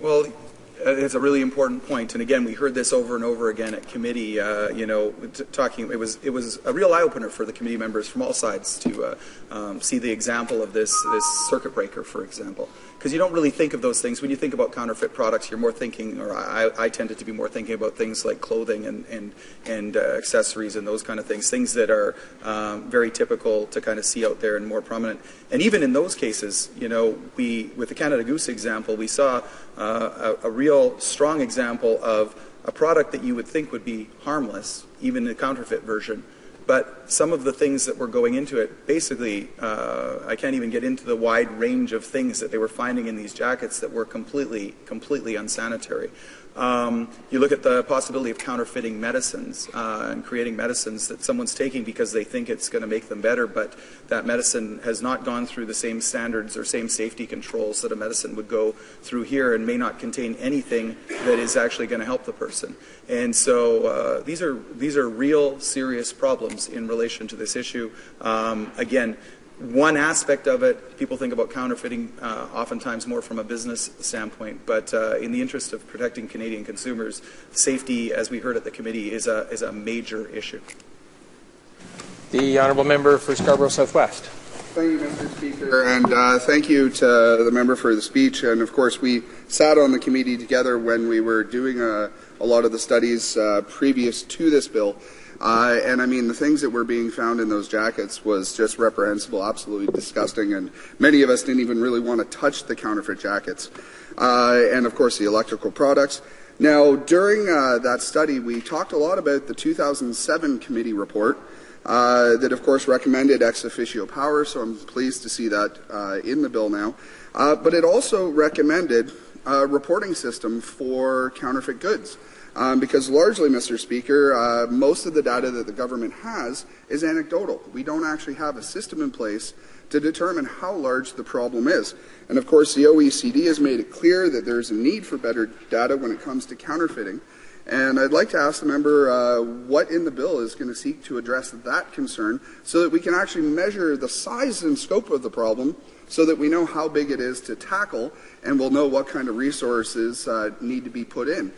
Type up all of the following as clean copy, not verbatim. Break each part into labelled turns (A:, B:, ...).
A: Well, it's a really important point, and again, we heard this over and over again at committee. Talking, it was a real eye opener for the committee members from all sides to see the example of this circuit breaker, for example. Because you don't really think of those things when you think about counterfeit products. You're more thinking, or I tended to be more thinking about things like clothing and accessories and those kind of things that are very typical to kind of see out there and more prominent. And even in those cases, with the Canada Goose example, we saw a real strong example of a product that you would think would be harmless, even the counterfeit version. But some of the things that were going into it, basically, I can't even get into the wide range of things that they were finding in these jackets that were completely unsanitary. You look at the possibility of counterfeiting medicines and creating medicines that someone's taking because they think it's going to make them better, but that medicine has not gone through the same standards or same safety controls that a medicine would go through here, and may not contain anything that is actually going to help the person. And so these are real serious problems in relation to this issue. Again, one aspect of it, people think about counterfeiting oftentimes more from a business standpoint, but in the interest of protecting Canadian consumers, safety, as we heard at the committee, is a major issue.
B: The honourable member for Scarborough Southwest.
C: Thank you, Mr. Speaker, and thank you to the member for the speech. And of course, we sat on the committee together when we were doing a lot of the studies previous to this bill. And I mean, the things that were being found in those jackets was just reprehensible, absolutely disgusting, and many of us didn't even really want to touch the counterfeit jackets. And of course, the electrical products. Now, during that study, we talked a lot about the 2007 committee report that, of course, recommended ex officio power, so I'm pleased to see that in the bill now. But it also recommended a reporting system for counterfeit goods. Because largely, Mr. Speaker, most of the data that the government has is anecdotal. We don't actually have a system in place to determine how large the problem is. And of course, the OECD has made it clear that there's a need for better data when it comes to counterfeiting. And I'd like to ask the member what in the bill is going to seek to address that concern so that we can actually measure the size and scope of the problem so that we know how big it is to tackle and we'll know what kind of resources need to be put in.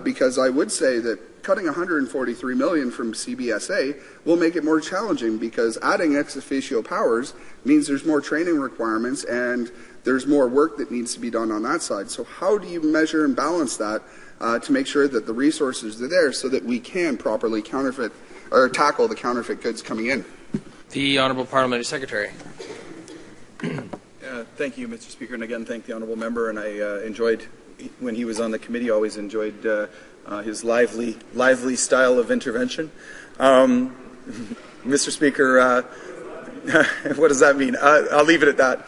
C: Because I would say that cutting $143 million from CBSA will make it more challenging because adding ex officio powers means there's more training requirements and there's more work that needs to be done on that side. So how do you measure and balance that to make sure that the resources are there so that we can properly counterfeit or tackle the counterfeit goods coming in?
B: The Honourable Parliamentary Secretary.
A: Thank you, Mr. Speaker, and again, thank the honourable member. And I enjoyed, when he was on the committee, always enjoyed his lively style of intervention. Mr. Speaker, what does that mean? I'll leave it at that.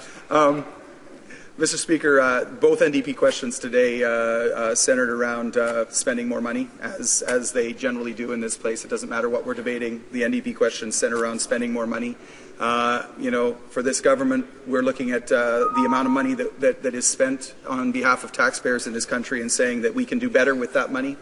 A: Mr. Speaker, both NDP questions today centered around spending more money, as they generally do in this place. It doesn't matter what we're debating. The NDP questions center around spending more money. For this government, we're looking at the amount of money that is spent on behalf of taxpayers in this country and saying that we can do better with that money.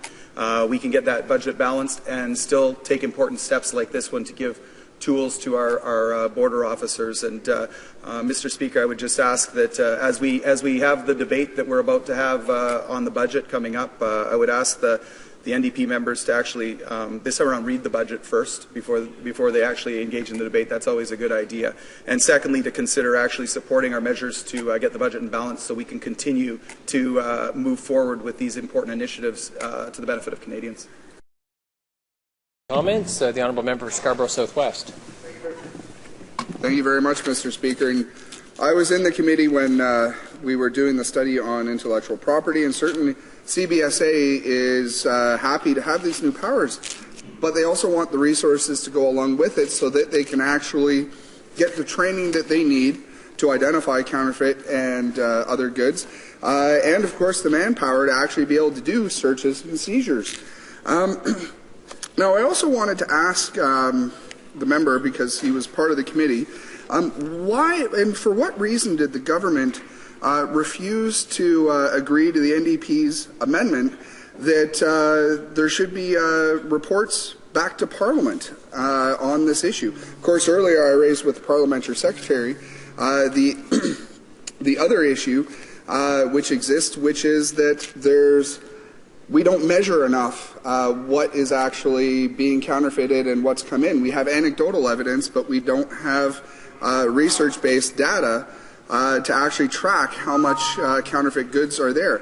A: We can get that budget balanced and still take important steps like this one to give tools to our border officers. And Mr. Speaker, I would just ask that as we have the debate that we're about to have on the budget coming up, I would ask the NDP members to actually this time around read the budget first before they actually engage in the debate. That's always a good idea. And secondly, to consider actually supporting our measures to get the budget in balance so we can continue to move forward with these important initiatives to the benefit of Canadians.
B: Comments? The Honourable Member for Scarborough Southwest.
C: Thank you very much, Mr. Speaker. And I was in the committee when we were doing the study on intellectual property, and certainly CBSA is happy to have these new powers, but they also want the resources to go along with it so that they can actually get the training that they need to identify counterfeit and other goods, and of course the manpower to actually be able to do searches and seizures. Now, I also wanted to ask the member, because he was part of the committee, why and for what reason did the government refuse to agree to the NDP's amendment that there should be reports back to Parliament on this issue? Of course, earlier I raised with the Parliamentary Secretary the other issue which exists, which is that we don't measure enough what is actually being counterfeited and what's come in. We have anecdotal evidence, but we don't have research-based data to actually track how much counterfeit goods are there.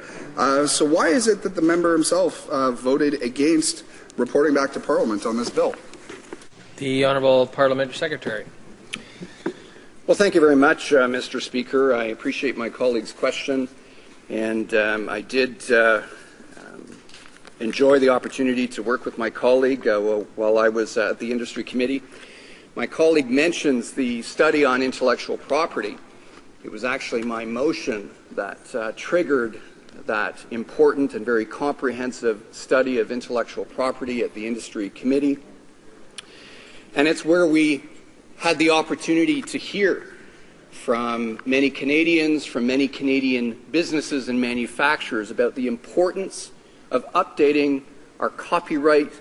C: So why is it that the member himself voted against reporting back to Parliament on this bill?
B: The Honourable Parliamentary Secretary.
D: Well, thank you very much, Mr. Speaker. I appreciate my colleague's question, and I did enjoy the opportunity to work with my colleague while I was at the Industry Committee. My colleague mentions the study on intellectual property. It was actually my motion that triggered that important and very comprehensive study of intellectual property at the Industry Committee. And it's where we had the opportunity to hear from many Canadians, from many Canadian businesses and manufacturers about the importance of updating our copyright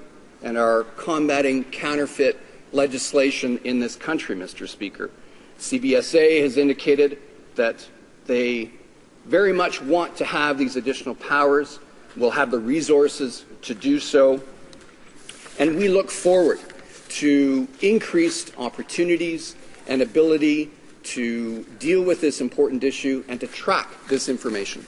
D: and our combating counterfeit legislation in this country, Mr. Speaker. CBSA has indicated that they very much want to have these additional powers, will have the resources to do so, and we look forward to increased opportunities and ability to deal with this important issue and to track this information.